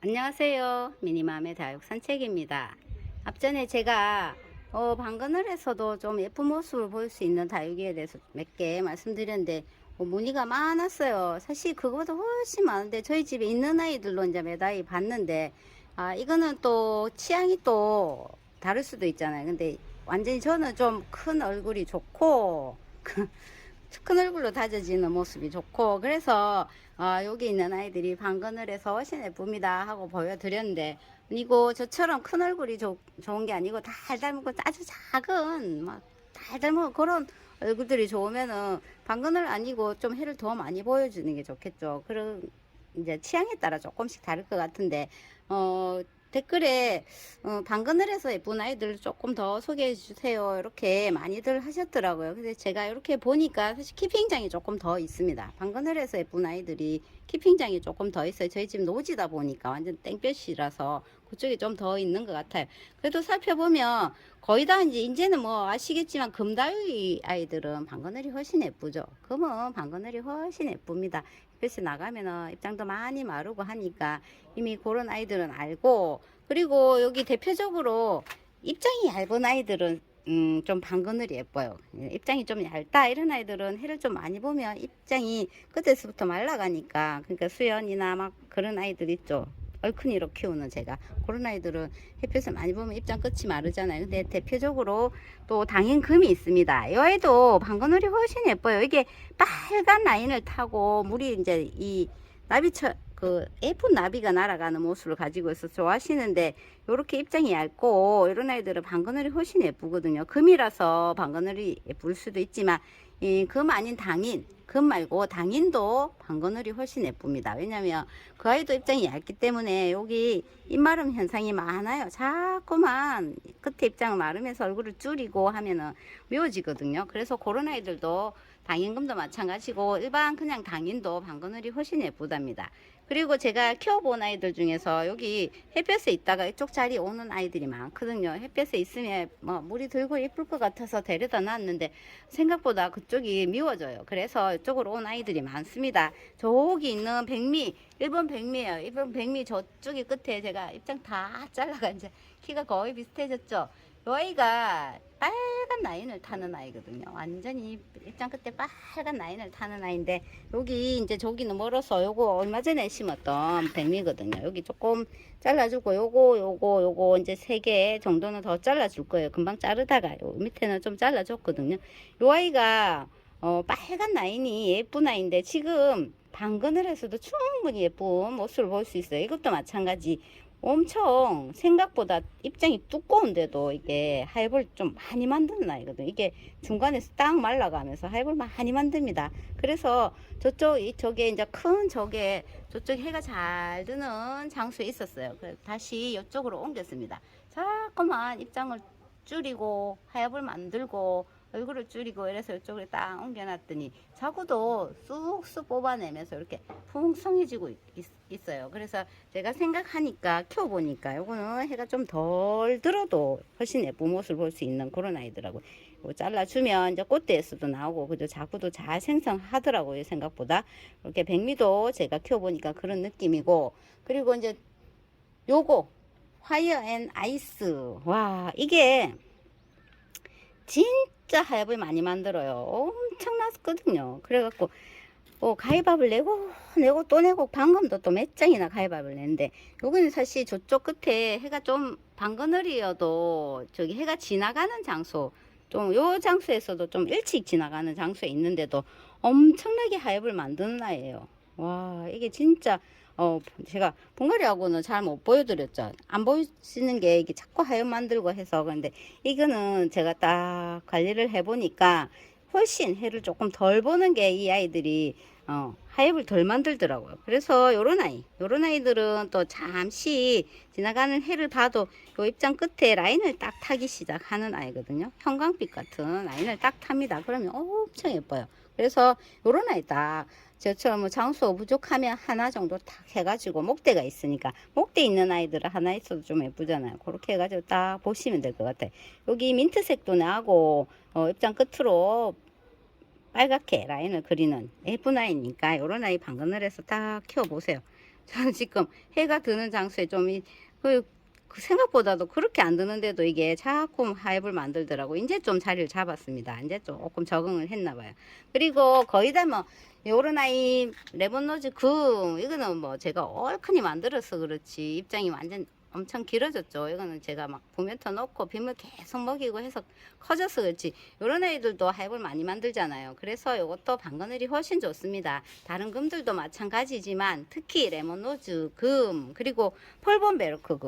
안녕하세요. 미니맘의 다육 산책입니다. 앞전에 제가 방그늘에서도 좀 예쁜 모습을 보일 수 있는 다육이에 대해서 몇 개 말씀드렸는데 문의가 많았어요. 사실 그거보다 훨씬 많은데 저희 집에 있는 아이들로 이제 매다이 봤는데 이거는 또 취향이 또 다를 수도 있잖아요. 근데 완전히 저는 좀 큰 얼굴이 좋고 큰 얼굴로 다져지는 모습이 좋고 그래서 여기 있는 아이들이 방그늘에서 훨씬 예쁩니다 하고 보여드렸는데 이거 저처럼 큰 얼굴이 좋은 게 아니고 달 닮고 아주 작은 막 달 닮은 그런 얼굴들이 좋으면은 방그늘 아니고 좀 해를 더 많이 보여주는 게 좋겠죠. 그런 이제 취향에 따라 조금씩 다를 것 같은데 댓글에 방그늘에서 예쁜 아이들 조금 더 소개해 주세요 이렇게 많이들 하셨더라고요. 근데 제가 이렇게 보니까 사실 키핑장이 조금 더 있습니다. 방그늘에서 예쁜 아이들이 키핑장이 조금 더 있어요. 저희 집 노지다 보니까 완전 땡볕이라서 그쪽이 좀 더 있는 것 같아요. 그래도 살펴보면 거의 다 이제는 뭐 아시겠지만 금다육이 아이들은 방그늘이 훨씬 예쁘죠. 금은 방그늘이 훨씬 예쁩니다. 그래서 나가면은 입장도 많이 마르고 하니까 이미 그런 아이들은 알고, 그리고 여기 대표적으로 입장이 얇은 아이들은 좀 방그늘이 예뻐요. 입장이 좀 얇다 이런 아이들은 해를 좀 많이 보면 입장이 끝에서부터 말라가니까, 그러니까 수연이나 막 그런 아이들 있죠. 얼큰이로 키우는 제가 그런 아이들은 햇볕을 많이 보면 입장 끝이 마르잖아요. 근데 대표적으로 또 당연금이 있습니다. 이 아이도 방그늘이 훨씬 예뻐요. 이게 빨간 라인을 타고 물이 이제 이 나비처 그 예쁜 나비가 날아가는 모습을 가지고 있어서 좋아하시는데, 요렇게 입장이 얇고 이런 아이들은 방그늘이 훨씬 예쁘거든요. 금이라서 방그늘이 예쁠 수도 있지만 이 금 아닌 당인, 금 말고 당인도 방그늘이 훨씬 예쁩니다. 왜냐면 그 아이도 입장이 얇기 때문에 여기 입마름 현상이 많아요. 자꾸만 끝에 입장을 마르면서 얼굴을 줄이고 하면은 미워지거든요. 그래서 그런 아이들도 당인금도 마찬가지고 일반 그냥 당인도 방그늘이 훨씬 예쁘답니다. 그리고 제가 키워본 아이들 중에서 여기 햇볕에 있다가 이쪽 자리에 오는 아이들이 많거든요. 햇볕에 있으면 뭐 물이 들고 예쁠 것 같아서 데려다 놨는데 생각보다 그쪽이 미워져요. 그래서 이쪽으로 온 아이들이 많습니다. 저기 있는 백미, 일본 백미예요. 일본 백미 저쪽이 끝에 제가 입장 다 잘라가 이제 키가 거의 비슷해졌죠. 이 아이가 빨간 라인을 타는 아이거든요. 완전히 입장 끝에 빨간 라인을 타는 아이인데, 여기 이제 저기는 멀어서 요거 얼마 전에 심었던 백미거든요. 여기 조금 잘라주고 요거 이제 3개 정도는 더 잘라줄 거예요. 금방 자르다가 요 밑에는 좀 잘라줬거든요. 요 아이가 빨간 라인이 예쁜 아이인데 지금 방그늘에서도 충분히 예쁜 모습을 볼 수 있어요. 이것도 마찬가지. 엄청 생각보다 입장이 두꺼운데도 이게 하엽을 좀 많이 만드는 아이거든요. 이게 중간에서 딱 말라가면서 하엽을 많이 만듭니다. 그래서 저게 이제 큰 저쪽 해가 잘 드는 장소에 있었어요. 그래서 다시 이쪽으로 옮겼습니다. 자꾸만 입장을 줄이고 하엽을 만들고 얼굴을 줄이고 이래서 이쪽으로 딱 옮겨놨더니 자구도 쑥쑥 뽑아내면서 이렇게 풍성해지고 있어요. 그래서 제가 생각하니까 키워보니까 요거는 해가 좀 덜 들어도 훨씬 예쁜 모습을 볼 수 있는 그런 아이더라고요. 잘라주면 이제 꽃대에서도 나오고 그죠. 자구도 잘 생성하더라고요. 생각보다. 이렇게 백미도 제가 키워보니까 그런 느낌이고, 그리고 이제 요거 화이어 앤 아이스, 와 이게 진짜 하엽을 많이 만들어요. 엄청났거든요. 그래갖고 가위밥을 내고 또 내고 방금도 또 몇 장이나 가위밥을 냈는데, 요거는 사실 저쪽 끝에 해가 좀 방그늘이어도 저기 해가 지나가는 장소, 좀 요 장소에서도 좀 일찍 지나가는 장소에 있는데도 엄청나게 하엽을 만드는 아이예요. 와 이게 진짜 제가 분갈이하고는 잘 못 보여드렸죠. 안 보이시는 게 이게 자꾸 하엽 만들고 해서. 근데 이거는 제가 딱 관리를 해보니까 훨씬 해를 조금 덜 보는 게 이 아이들이 하엽을 덜 만들더라고요. 그래서 요런 아이들은 또 잠시 지나가는 해를 봐도 요 입장 끝에 라인을 딱 타기 시작하는 아이거든요. 형광빛 같은 라인을 딱 탑니다. 그러면 엄청 예뻐요. 그래서 요런 아이 딱 저처럼 뭐 장수 부족하면 하나 정도 딱 해가지고, 목대가 있으니까 목대 있는 아이들은 하나 있어도 좀 예쁘잖아요. 그렇게 해가지고 딱 보시면 될 것 같아요. 여기 민트색도 나고 입장 끝으로 빨갛게 라인을 그리는 예쁜 아이니까 요런 아이 방그늘에서 딱 키워보세요. 저는 지금 해가 드는 장소에 그 생각보다도 그렇게 안 드는데도 이게 자꾸 하엽을 만들더라고. 이제 좀 자리를 잡았습니다. 이제 조금 적응을 했나 봐요. 그리고 거의 다 뭐 요런 아이 레몬로즈 이거는 뭐 제가 얼큰이 만들어서 그렇지 입장이 완전 엄청 길어졌죠. 이거는 제가 막 부메터 넣고 빗물 계속 먹이고 해서 커져서 그렇지. 요런 아이들도 하엽을 많이 만들잖아요. 그래서 요것도 방그늘이 훨씬 좋습니다. 다른 금들도 마찬가지지만 특히 레몬로즈 그리고 펄본 베르크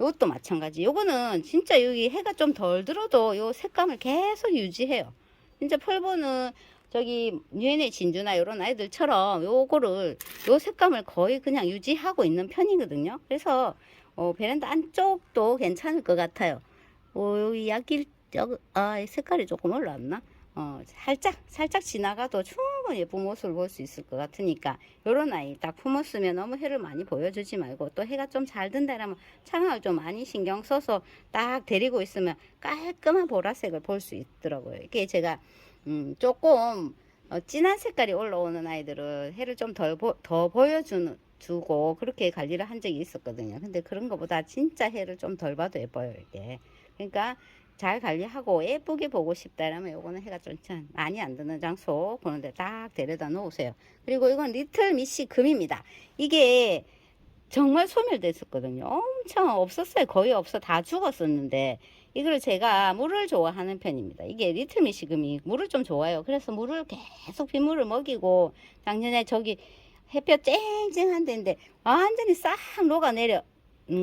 요것도 마찬가지. 요거는 진짜 여기 해가 좀 덜 들어도 요 색감을 계속 유지해요. 진짜 펄보는 저기 유엔의 진주나 요런 아이들처럼 요 색감을 거의 그냥 유지하고 있는 편이거든요. 그래서 베란다 안쪽도 괜찮을 것 같아요. 여기 색깔이 조금 올라왔나? 살짝 지나가도 충분히 예쁜 모습을 볼 수 있을 것 같으니까 요런 아이 딱 품었으면 너무 해를 많이 보여주지 말고 또 해가 좀 잘 든다라면 창을 좀 많이 신경 써서 딱 데리고 있으면 깔끔한 보라색을 볼 수 있더라고요. 이게 제가 조금 진한 색깔이 올라오는 아이들은 해를 좀 더 보여주고 그렇게 관리를 한 적이 있었거든요. 근데 그런 것보다 진짜 해를 좀 덜 봐도 예뻐요 이게. 그러니까 잘 관리하고 예쁘게 보고 싶다라면 요거는 해가 좀 많이 안 드는 장소 보는데 딱 데려다 놓으세요. 그리고 이건 리틀 미시 금입니다. 이게 정말 소멸됐었거든요. 엄청 없었어요. 거의 없어 다 죽었었는데 이걸 제가 물을 좋아하는 편입니다. 이게 리틀 미시금이 물을 좀 좋아해요. 그래서 물을 계속 빗물을 먹이고 작년에 저기 햇볕 쨍쨍한 데인데 완전히 싹 녹아내려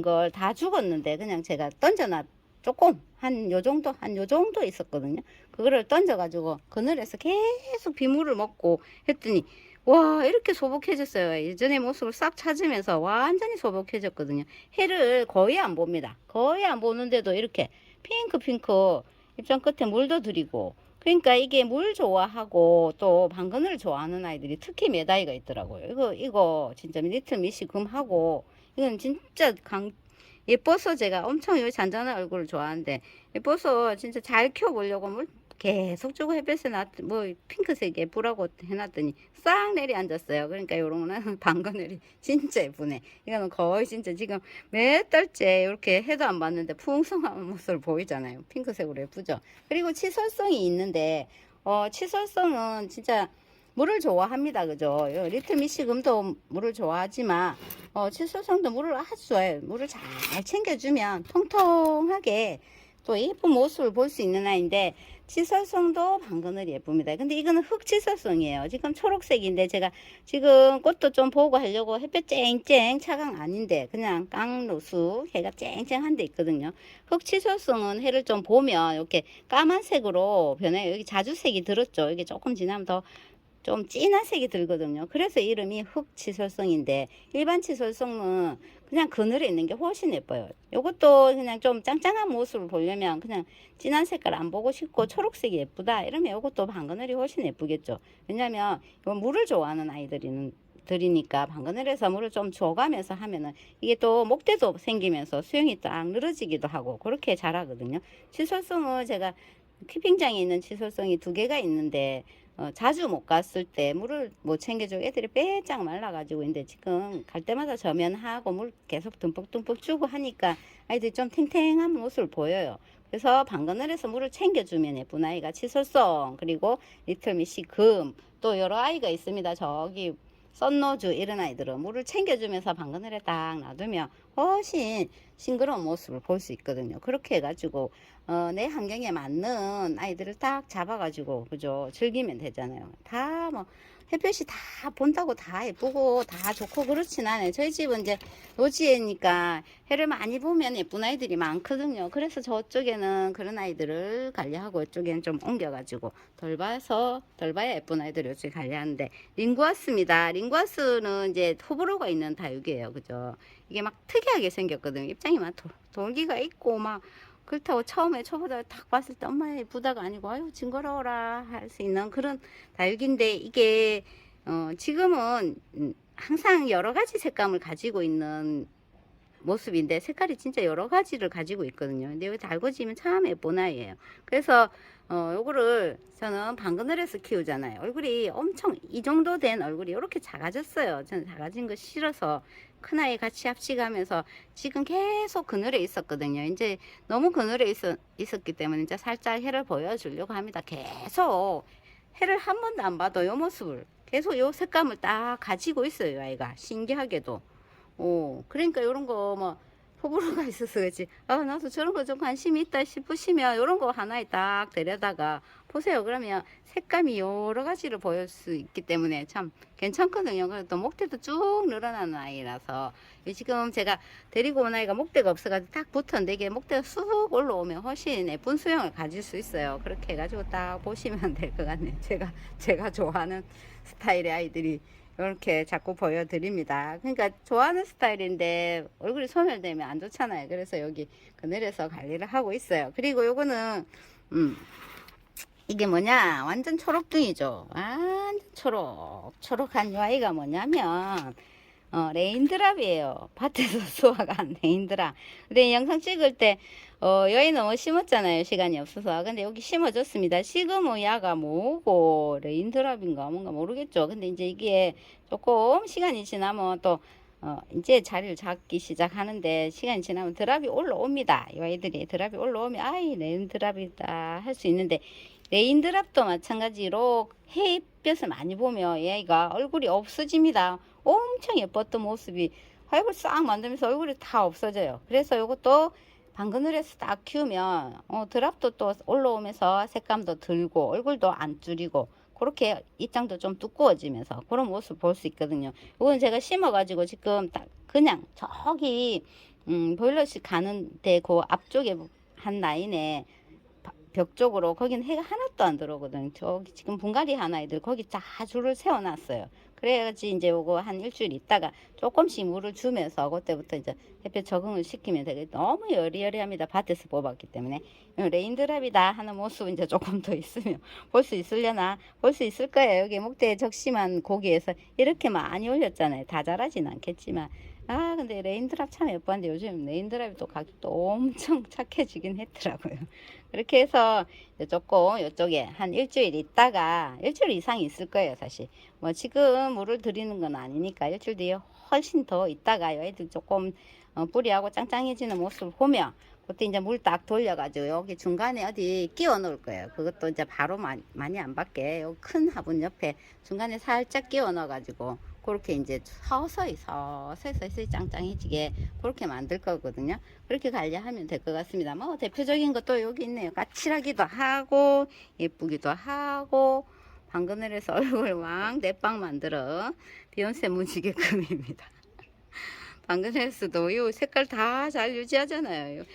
걸 다 죽었는데 그냥 제가 던져놨 조금 한 요 정도 있었거든요. 그거를 던져가지고 그늘에서 계속 빗물을 먹고 했더니 와 이렇게 소복해졌어요. 예전의 모습을 싹 찾으면서 완전히 소복해졌거든요. 해를 거의 안 봅니다. 거의 안 보는데도 이렇게 핑크 입장 끝에 물도 들이고 그러니까 이게 물 좋아하고 또 방그늘을 좋아하는 아이들이 특히 몇 아이가 있더라고요. 이거 진짜 리틀 미시금하고 이건 진짜 예뻐서 제가 엄청 이 잔잔한 얼굴을 좋아하는데 예뻐서 진짜 잘 키워보려고 물 계속 주고 햇볕에 핑크색 예쁘라고 해놨더니 싹 내려앉았어요. 그러니까 요런 거는 방그늘이 진짜 예쁘네. 이거는 거의 진짜 지금 몇 달째 이렇게 해도 안 봤는데 풍성한 모습을 보이잖아요. 핑크색으로 예쁘죠. 그리고 치설성이 있는데 치설성은 진짜 물을 좋아합니다. 그죠? 리틀 미시금도 물을 좋아하지만 치설성도 물을 아주 좋아해요. 물을 잘 챙겨주면 통통하게 또 예쁜 모습을 볼 수 있는 아이인데 치설성도 방그늘이 예쁩니다. 근데 이거는 흑치설성이에요. 지금 초록색인데 제가 지금 꽃도 좀 보고 하려고 햇볕 쨍쨍 차강 아닌데 그냥 깡노수 해가 쨍쨍한 데 있거든요. 흑치설성은 해를 좀 보면 이렇게 까만색으로 변해요. 여기 자주색이 들었죠. 이게 조금 지나면 더 좀 진한 색이 들거든요. 그래서 이름이 흑치설성인데 일반 치설성은 그냥 그늘에 있는 게 훨씬 예뻐요. 이것도 그냥 좀 짱짱한 모습을 보려면 그냥 진한 색깔 안 보고 싶고 초록색이 예쁘다 이러면 이것도 방그늘이 훨씬 예쁘겠죠. 왜냐면 이건 물을 좋아하는 들이니까 방그늘에서 물을 좀 줘가면서 하면은 이게 또 목대도 생기면서 수영이 딱 늘어지기도 하고 그렇게 자라거든요. 치설성은 제가 키핑장에 있는 치설성이 2개가 있는데 자주 못 갔을 때 물을 못 챙겨주고 애들이 빼짝 말라가지고 있는데 지금 갈 때마다 저면하고 물 계속 듬뿍듬뿍 주고 하니까 아이들이 좀 탱탱한 모습을 보여요. 그래서 방그늘에서 물을 챙겨주면 예쁜 아이가 치설성 그리고 리틀미시 또 여러 아이가 있습니다. 저기 썬노즈 이런 아이들은 물을 챙겨주면서 방그늘에 딱 놔두면 훨씬 싱그러운 모습을 볼 수 있거든요. 그렇게 해가지고 내 환경에 맞는 아이들을 딱 잡아가지고 그죠 즐기면 되잖아요. 다 뭐 햇볕이 다 본다고 다 예쁘고 다 좋고 그렇진 않아요. 저희 집은 이제 노지에니까 해를 많이 보면 예쁜 아이들이 많거든요. 그래서 저쪽에는 그런 아이들을 관리하고 이쪽에는 좀 옮겨가지고 덜 봐야 예쁜 아이들을 이쪽에 관리하는데 링구아스입니다. 링구아스는 이제 호불호가 있는 다육이에요. 그죠? 이게 막 특이하게 생겼거든요. 입장이 막 돌기가 있고 막 그렇다고 처음에 초보자 딱 봤을 때 엄마 예쁘다가 아니고 아유 징그러워라 할 수 있는 그런 다육인데 이게 지금은 항상 여러 가지 색감을 가지고 있는 모습인데 색깔이 진짜 여러 가지를 가지고 있거든요. 근데 여기 달궈지면 참 예쁜 아이예요. 그래서 요거를 저는 방그늘에서 키우잖아요. 얼굴이 엄청 이 정도 된 얼굴이 이렇게 작아졌어요. 저는 작아진 거 싫어서 큰아이 같이 합치가면서 지금 계속 그늘에 있었거든요. 이제 너무 그늘에 있었기 때문에 이제 살짝 해를 보여주려고 합니다. 계속 해를 한 번도 안 봐도 요 모습을 계속 요 색감을 딱 가지고 있어요. 아이가 신기하게도. 그러니까 요런 거 뭐 호불호가 있어서 그렇지. 나도 저런 거 좀 관심이 있다 싶으시면 요런 거 하나에 딱 데려다가 보세요. 그러면 색감이 여러 가지를 보일 수 있기 때문에 참 괜찮거든요. 그래도 또 목대도 쭉 늘어나는 아이라서 지금 제가 데리고 온 아이가 목대가 없어가지고 딱 붙었는데 이게 목대가 쑥 올라오면 훨씬 예쁜 수영을 가질 수 있어요. 그렇게 해가지고 딱 보시면 될 것 같네요. 제가 좋아하는 스타일의 아이들이 이렇게 자꾸 보여드립니다. 그러니까 좋아하는 스타일인데 얼굴이 소멸되면 안 좋잖아요. 그래서 여기 그늘에서 관리를 하고 있어요. 그리고 요거는 이게 뭐냐, 완전 초록둥이죠. 완전 초록한 이 아이가 뭐냐면 레인드랍이에요. 밭에서 수확한 레인드랍. 근데 영상 찍을 때 여기 너무 심었잖아요. 시간이 없어서. 근데 여기 심어줬습니다. 시그모야가 뭐고 레인드랍인가 뭔가 모르겠죠. 근데 이제 이게 조금 시간이 지나면 또 이제 자리를 잡기 시작하는데 시간이 지나면 드랍이 올라옵니다. 이 아이들이 드랍이 올라오면 아이 레인드랍이다 할 수 있는데, 레인드랍도 마찬가지로 햇볕을 많이 보면 이 아이가 얼굴이 없어집니다. 엄청 예뻤던 모습이 화육을 싹 만들면서 얼굴이 다 없어져요. 그래서 이것도 방그늘에서 딱 키우면 드랍도 또 올라오면서 색감도 들고 얼굴도 안 줄이고 그렇게 입장도 좀 두꺼워지면서 그런 모습 볼 수 있거든요. 이건 제가 심어가지고 지금 딱 그냥 저기 보일러실 가는데 그 앞쪽에 한 라인에 벽 쪽으로 거기는 해가 하나도 안 들어오거든요. 저기 지금 분갈이 한 아이들 거기 다 줄을 세워놨어요. 그래야지 이제 요거 한 일주일 있다가 조금씩 물을 주면서 그때부터 이제 햇볕 적응을 시키면 되게 너무 여리여리합니다. 밭에서 뽑았기 때문에. 레인드랍이다 하는 모습은 이제 조금 더 있으면 볼 수 있으려나? 볼 수 있을 거예요. 여기 목대에 적심한 고기에서 이렇게 많이 올렸잖아요. 다 자라진 않겠지만. 근데 레인드랍 참 예뻤는데 요즘 레인드랍이 또 가격도 엄청 착해지긴 했더라고요. 그렇게 해서 조금 이쪽에 한 일주일 있다가 일주일 이상 있을 거예요. 사실 뭐 지금 물을 드리는 건 아니니까 일주일 뒤에 훨씬 더 있다가 애들 조금 뿌리하고 짱짱해지는 모습을 보면 그때 이제 물 딱 돌려가지고 여기 중간에 어디 끼워 놓을 거예요. 그것도 이제 바로 많이 안 받게 여기 큰 화분 옆에 중간에 살짝 끼워 넣어가지고 그렇게 이제 서서히 짱짱해지게 그렇게 만들 거거든요. 그렇게 관리하면 될 것 같습니다. 뭐 대표적인 것도 여기 있네요. 까칠하기도 하고 예쁘기도 하고 방그늘에서 얼굴 왕 내빵 만들어 비욘세 무지개금입니다. 방그늘에서도 이 색깔 다 잘 유지하잖아요.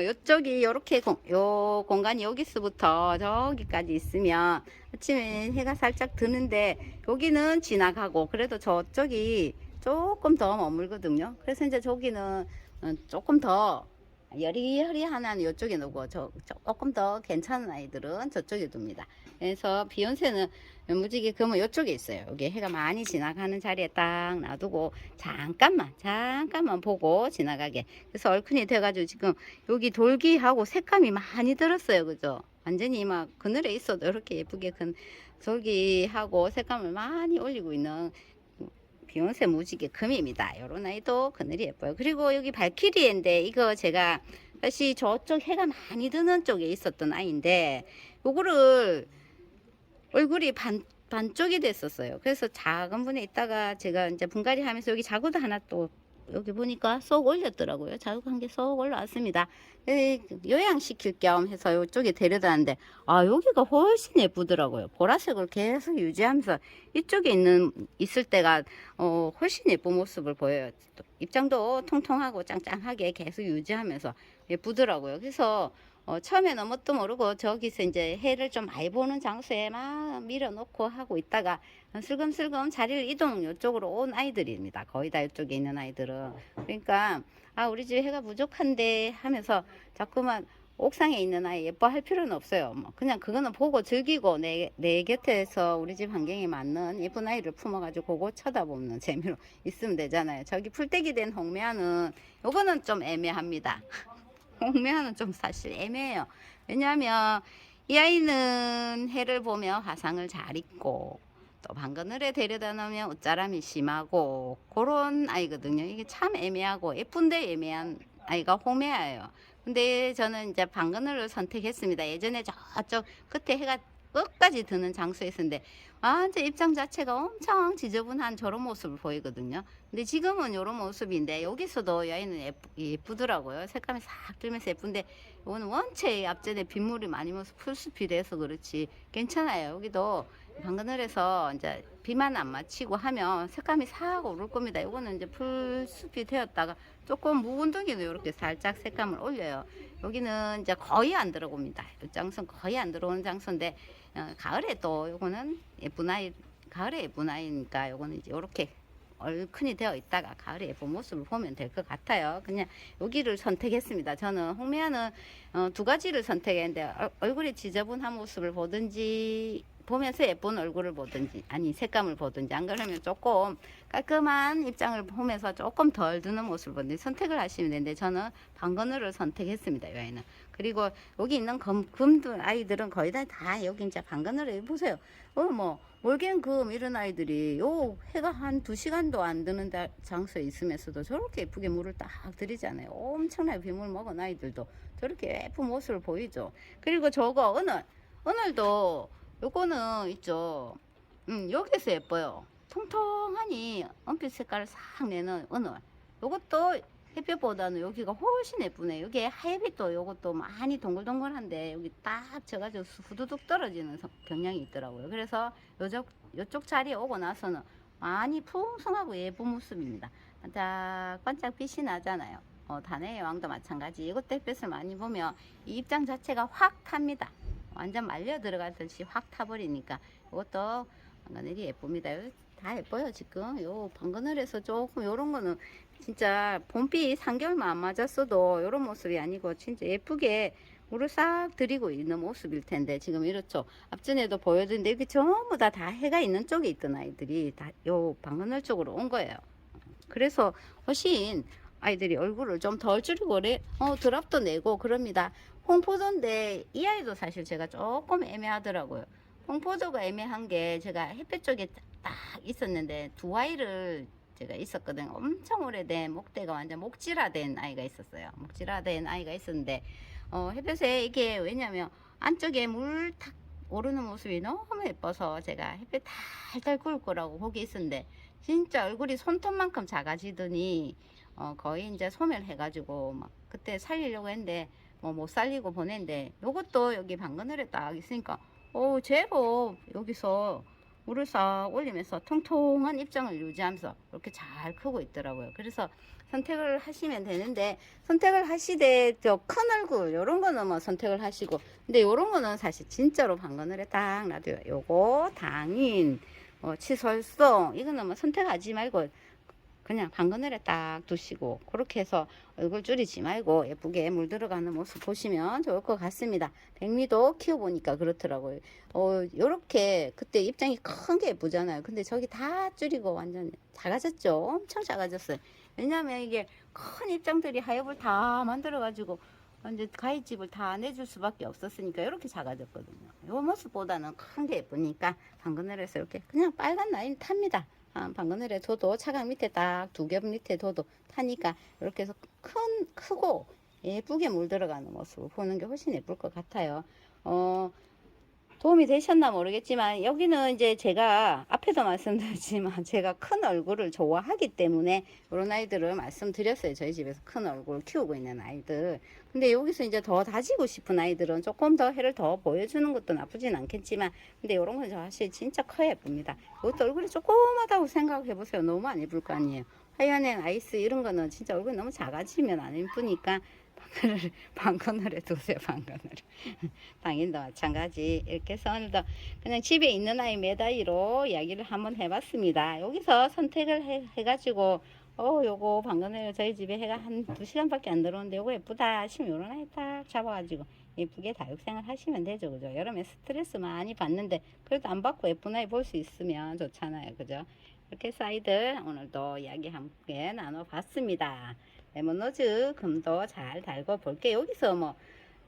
요쪽이 요렇게 요 공간이 여기서부터 저기까지 있으면 아침에 해가 살짝 드는데 여기는 지나가고 그래도 저쪽이 조금 더 머물거든요. 그래서 이제 저기는 조금 더 여리여리한 아이는 이쪽에 놓고 조금 더 괜찮은 아이들은 저쪽에 둡니다. 그래서 비욘세는 무지개 금은 이쪽에 있어요. 여기 해가 많이 지나가는 자리에 딱 놔두고 잠깐만 보고 지나가게. 그래서 얼큰이 돼가지고 지금 여기 돌기하고 색감이 많이 들었어요. 그죠? 완전히 막 그늘에 있어도 이렇게 예쁘게 돌기하고 색감을 많이 올리고 있는 비욘세 무지개 금입니다. 요런 아이도 그늘이 예뻐요. 그리고 여기 발키리인데 이거 제가 사실 저쪽 해가 많이 드는 쪽에 있었던 아이인데 요거를 얼굴이 반쪽이 됐었어요. 그래서 작은 분에 있다가 제가 이제 분갈이 하면서 여기 자구도 하나 또 여기 보니까 쏙 올렸더라고요. 자구 한 개 쏙 올라왔습니다. 요양시킬 겸 해서 이쪽에 데려다는데 여기가 훨씬 예쁘더라고요. 보라색을 계속 유지하면서 이쪽에 있을 때가 훨씬 예쁜 모습을 보여요. 입장도 통통하고 짱짱하게 계속 유지하면서 예쁘더라고요. 그래서 처음에는 뭣도 모르고 저기서 이제 해를 좀 많이 보는 장소에 막 밀어놓고 하고 있다가 슬금슬금 자리를 이동 이쪽으로 온 아이들입니다. 거의 다 이쪽에 있는 아이들은. 그러니까 우리 집 해가 부족한데 하면서 자꾸만 옥상에 있는 아이 예뻐할 필요는 없어요. 뭐 그냥 그거는 보고 즐기고 내 곁에서 우리 집 환경에 맞는 예쁜 아이를 품어가지고 그거 쳐다보는 재미로 있으면 되잖아요. 저기 풀떼기 된 홍매화는 요거는 좀 애매합니다. 홍매화는 좀 사실 애매해요. 왜냐하면 이 아이는 해를 보며 화상을 잘 입고 또 방그늘에 데려다 놓으면 옷자람이 심하고 그런 아이거든요. 이게 참 애매하고 예쁜데 애매한 아이가 홍매아예요. 근데 저는 이제 방그늘을 선택했습니다. 예전에 저쪽 끝에 해가 끝까지 드는 장소에 있었는데 완전 입장 자체가 엄청 지저분한 저런 모습을 보이거든요. 근데 지금은 이런 모습인데 여기서도 이 아이는 예쁘더라고요. 색감이 싹 들면서 예쁜데 이거는 원체 앞전에 빗물이 많이 묻어서 풀숲이 돼서 그렇지 괜찮아요. 여기도 방그늘에서 이제 비만 안 맞히고 하면 색감이 싹 오를 겁니다. 이거는 이제 풀숲이 되었다가 조금 묵은둥이도 이렇게 살짝 색감을 올려요. 여기는 이제 거의 안 들어옵니다. 이 장소는 거의 안 들어오는 장소인데 가을에 또 요거는 예쁜 아이, 가을에 예쁜 아이니까 요거는 이제 이렇게 얼큰이 되어 있다가 가을에 예쁜 모습을 보면 될 것 같아요. 그냥 여기를 선택했습니다. 저는 홍매화는 두 가지를 선택했는데 얼굴이 지저분한 모습을 보든지 보면서 예쁜 얼굴을 보든지 아니 색감을 보든지 안 그러면 조금 깔끔한 입장을 보면서 조금 덜 드는 모습을 보든지 선택을 하시면 되는데 저는 방그늘을 선택했습니다. 이 아이는. 그리고 여기 있는 금들 아이들은 거의 다 여기 이제 방그늘을 보세요. 뭐 몰갱금 이런 아이들이 요 해가 한 2시간도 안 드는 장소에 있으면서도 저렇게 예쁘게 물을 딱 들이잖아요. 엄청나게 빗물 먹은 아이들도 저렇게 예쁜 모습을 보이죠. 그리고 저거 오늘도 요거는 있죠. 여기서 예뻐요. 통통하니 은빛 색깔을 싹 내는 은을. 요것도 햇볕보다는 여기가 훨씬 예쁘네. 여기 하얀빛도 요것도 많이 동글동글한데 여기 딱 져가지고 후두둑 떨어지는 경향이 있더라고요. 그래서 요쪽 자리에 오고 나서는 많이 풍성하고 예쁜 모습입니다. 반짝반짝 빛이 나잖아요. 단해의 왕도 마찬가지. 이것도 햇볕을 많이 보면 이 입장 자체가 확 탑니다. 완전 말려 들어가듯이 확 타버리니까 이것도 방그늘이 예쁩니다. 다 예뻐요. 지금 요 방그늘에서 조금 요런 거는 진짜 봄비 3개월만 안 맞았어도 요런 모습이 아니고 진짜 예쁘게 물을 싹 들이고 있는 모습일 텐데 지금 이렇죠. 앞전에도 보여드렸는데 여기 전부 다 해가 있는 쪽에 있던 아이들이 다 요 방그늘 쪽으로 온 거예요. 그래서 훨씬 아이들이 얼굴을 좀 덜 줄이고 드랍도 내고 그럽니다. 홍포도인데 이 아이도 사실 제가 조금 애매하더라고요. 홍포도가 애매한 게 제가 햇볕 쪽에 딱 있었는데 두 아이를 제가 있었거든요. 엄청 오래된 목대가 완전 목질화된 아이가 있었어요. 목질화된 아이가 있었는데 햇볕에 이게 왜냐면 안쪽에 물 탁 오르는 모습이 너무 예뻐서 제가 햇볕 달달 구울 거라고 거기 있었는데 진짜 얼굴이 손톱만큼 작아지더니 거의 이제 소멸해가지고 막 그때 살리려고 했는데 못 살리고 보냈는데 요것도 여기 방그늘에 딱 있으니까 제법 여기서 물을 싹 올리면서 통통한 입장을 유지하면서 이렇게 잘 크고 있더라고요. 그래서 선택을 하시면 되는데 선택을 하시되 저 큰 얼굴 요런 거는 뭐 선택을 하시고 근데 요런 거는 사실 진짜로 방그늘에 딱 놔둬요. 요거 당인 치설송 이거는 뭐 선택하지 말고 그냥 방그늘에 딱 두시고 그렇게 해서 얼굴 줄이지 말고 예쁘게 물 들어가는 모습 보시면 좋을 것 같습니다. 백미도 키워보니까 그렇더라고요. 요렇게 그때 입장이 큰 게 예쁘잖아요. 근데 저기 다 줄이고 완전 작아졌죠. 엄청 작아졌어요. 왜냐하면 이게 큰 입장들이 하엽을 다 만들어 가지고 이제 가위집을 다 내줄 수밖에 없었으니까 이렇게 작아졌거든요. 요 모습보다는 큰 게 예쁘니까 방그늘에서 이렇게 그냥 빨간 라인 탑니다. 방그늘에 둬도 차강 밑에 딱 두 겹 밑에 둬도 타니까 이렇게 해서 크고 예쁘게 물 들어가는 모습을 보는 게 훨씬 예쁠 것 같아요. 도움이 되셨나 모르겠지만 여기는 이제 제가 앞에도 말씀드렸지만 제가 큰 얼굴을 좋아하기 때문에 이런 아이들을 말씀드렸어요. 저희 집에서 큰 얼굴을 키우고 있는 아이들. 근데 여기서 이제 더 다지고 싶은 아이들은 조금 더 해를 더 보여주는 것도 나쁘진 않겠지만 근데 이런 건 사실 진짜 커야 예쁩니다. 이것도 얼굴이 조그마하다고 생각해 보세요. 너무 안 예쁠 거 아니에요. 하얀엔 아이스 이런 거는 진짜 얼굴이 너무 작아지면 안 예쁘니까 방그늘에 두세요. 방그늘에 당연도 마찬가지. 이렇게 해서 오늘도 그냥 집에 있는 아이 매다이로 이야기를 한번 해봤습니다. 여기서 선택을 해가지고 요거 방그늘 저희 집에 해가 한 2시간밖에 안 들어오는데 요거 예쁘다 하시면 요런 아이 딱 잡아가지고 예쁘게 다육생을 하시면 되죠. 그죠? 여름에 스트레스 많이 받는데 그래도 안 받고 예쁜 아이 볼 수 있으면 좋잖아요. 그죠? 이렇게 해서 아이들 오늘도 이야기 함께 나눠봤습니다. 레몬로즈 금도 잘 달고 볼게요. 여기서 뭐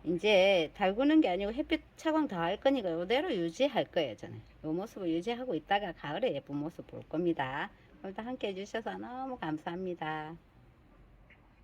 이제 달구는 게 아니고 햇빛 차광 더 할 거니까 이대로 유지할 거예요. 저는 이 모습을 유지하고 있다가 가을에 예쁜 모습 볼 겁니다. 오늘도 함께 해주셔서 너무 감사합니다.